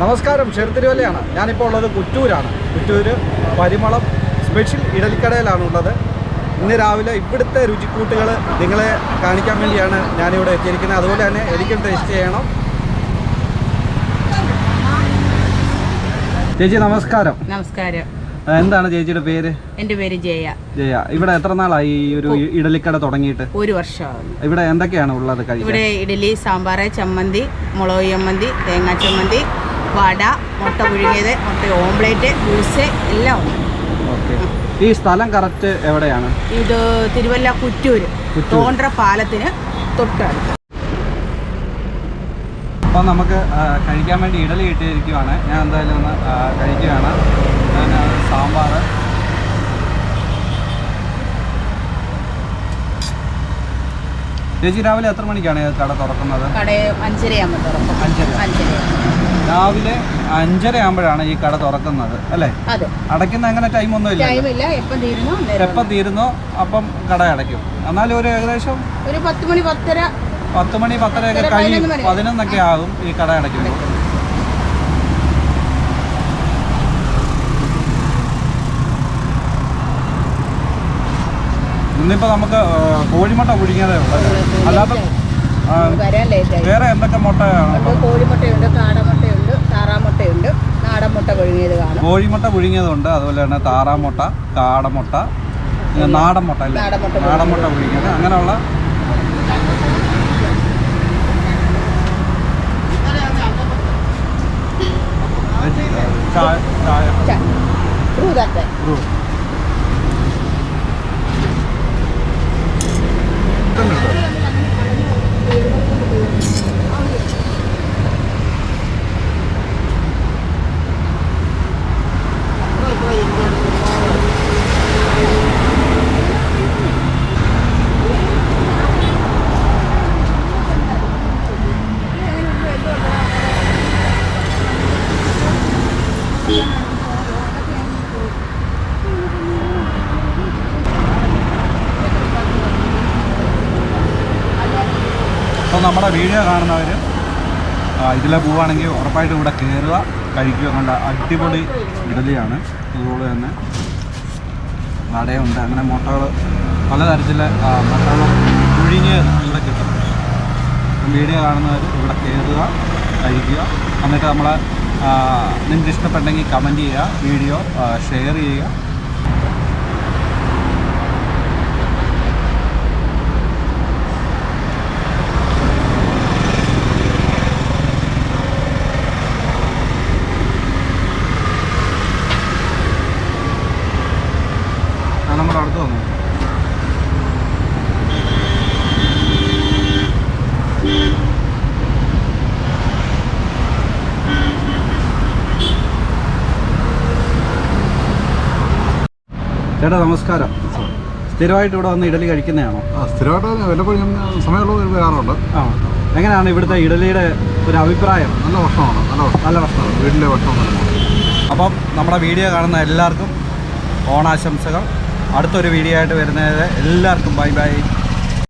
നമസ്കാരം, ചെറുതിരുവല്ലയാണ്. ഞാനിപ്പോൾ ഉള്ളത് കുറ്റൂരാണ്. കുറ്റൂര് പരിമളം സ്പെഷ്യൽ ഇഡലിക്കടയിലാണ് ഉള്ളത്. ഇന്ന് രാവിലെ ഇവിടുത്തെ രുചിക്കൂട്ടുകൾ നിങ്ങളെ കാണിക്കാൻ വേണ്ടിയാണ് ഞാനിവിടെ എത്തിയിരിക്കുന്നത്. അതുപോലെ തന്നെ എനിക്കും ടേസ്റ്റ് ചെയ്യണം. ചേച്ചി നമസ്കാരം. നമസ്കാരം. എന്താണ് ചേച്ചിയുടെ പേര്? എൻ്റെ പേര് ജയ. ജയ, ഇവിടെ എത്ര നാളായി ഈ ഒരു ഇഡലിക്കട തുടങ്ങിയിട്ട്? 1 വർഷമാകുന്നു. ഇവിടെ എന്തൊക്കെയാണ് ഉള്ളത് കഴിക്കാൻ? ഇവിടെ ഇഡലി, സാമ്പാർ, ചമ്മന്തി, മുളക് ചമ്മന്തി, തേങ്ങാ ചമ്മന്തി, വട, മുട്ട പുഴുങ്ങിയത്, മുട്ട ഓംപ്ലേറ്റ്, ജ്യൂസ് എല്ലാം ഉണ്ട്. ഓക്കെ. ഈ സ്ഥലം കറക്റ്റ് എവിടെയാണ്? ഇത് തിരുവല്ല കുറ്റൂര് തോണ്ട്ര പാലത്തിന് തൊട്ടടുത്ത്. അപ്പോൾ നമുക്ക് കഴിക്കാൻ വേണ്ടി ഇഡലി കിട്ടിയിരിക്കുവാണ്. ഞാൻ എന്തായാലും ഒന്ന് കഴിക്കുകയാണ്. പിന്നെ സാമ്പാർ, ചേച്ചി രാവിലെ എത്ര മണിക്കാണ് കട തുറക്കുന്നത്? കട 5:30 തുറക്കും. 5:30 രാവിലെ 5:30 ആകുമ്പോഴാണ് ഈ കട തുറക്കുന്നത് അല്ലേ? അതെ. അടയ്ക്കുന്ന അങ്ങനെ ടൈമൊന്നും ടൈമില്ല, എപ്പം തീരുന്നോ അപ്പം കട അടയ്ക്കും. എന്നാലും ഒരു ഏകദേശം ഒരു 10 മണി 10:10 കഴിയും. 11 ആകും ഈ കട അടയ്ക്കുമ്പോൾ. ഇന്നിപ്പോൾ നമുക്ക് കോഴിമുട്ട പുഴുങ്ങിയതേ ഉള്ളത്. അല്ലാതെ വേറെ എന്തൊക്കെ മുട്ടയാണ്? കോഴിമുട്ടയുണ്ട്, കാടമുട്ടയുണ്ട്, താറാമുട്ടയുണ്ട്, നാടൻ മുട്ട പുഴുങ്ങിയത് കാണും. കോഴിമുട്ട പുഴുങ്ങിയതുണ്ട്, അതുപോലെ തന്നെ താറാമുട്ട, കാടമുട്ട, നാടൻ മുട്ട അല്ലേ? നാടൻ മുട്ട പുഴുങ്ങിയത്, അങ്ങനെയുള്ള അപ്പോൾ നമ്മുടെ വീഡിയോ കാണുന്നവർ ഇതിലെ പോവുകയാണെങ്കിൽ ഉറപ്പായിട്ടും ഇവിടെ കയറുക, കഴിക്കുക. കണ്ട അടിപൊളി ഇഡലിയാണ്. അതുപോലെ തന്നെ വടയുണ്ട്. അങ്ങനെ മുട്ടകൾ, പലതരത്തിലെ മുട്ടകൾ പുഴുങ്ങിയത് ഇവിടെ കിട്ടും. വീഡിയോ കാണുന്നവർ ഇവിടെ കയറുക, കഴിക്കുക. എന്നിട്ട് നിങ്ങൾക്ക് ഇഷ്ടപ്പെട്ടെങ്കിൽ കമൻറ്റ് ചെയ്യുക, വീഡിയോ ഷെയർ ചെയ്യുക. നമ്മുടെ അടുത്ത് വന്നു. ചേട്ടാ നമസ്കാരം. സ്ഥിരമായിട്ട് ഇവിടെ വന്ന് ഇഡലി കഴിക്കുന്നതാണോ? സ്ഥിരമായിട്ട് വല്ലപ്പോഴും സമയമുള്ളത് വരാറുണ്ട്. എങ്ങനെയാണ് ഇവിടുത്തെ ഇഡലിയുടെ ഒരു അഭിപ്രായം? നല്ല ഭക്ഷണമാണ്. നല്ല ഭക്ഷണമാണ്, വീട്ടിലെ ഭക്ഷണം. അപ്പം നമ്മുടെ വീഡിയോ കാണുന്ന എല്ലാവർക്കും ഓണാശംസകൾ. അടുത്തൊരു വീഡിയോ ആയിട്ട് വരുന്നത് എല്ലാവർക്കും ബൈ ബൈ.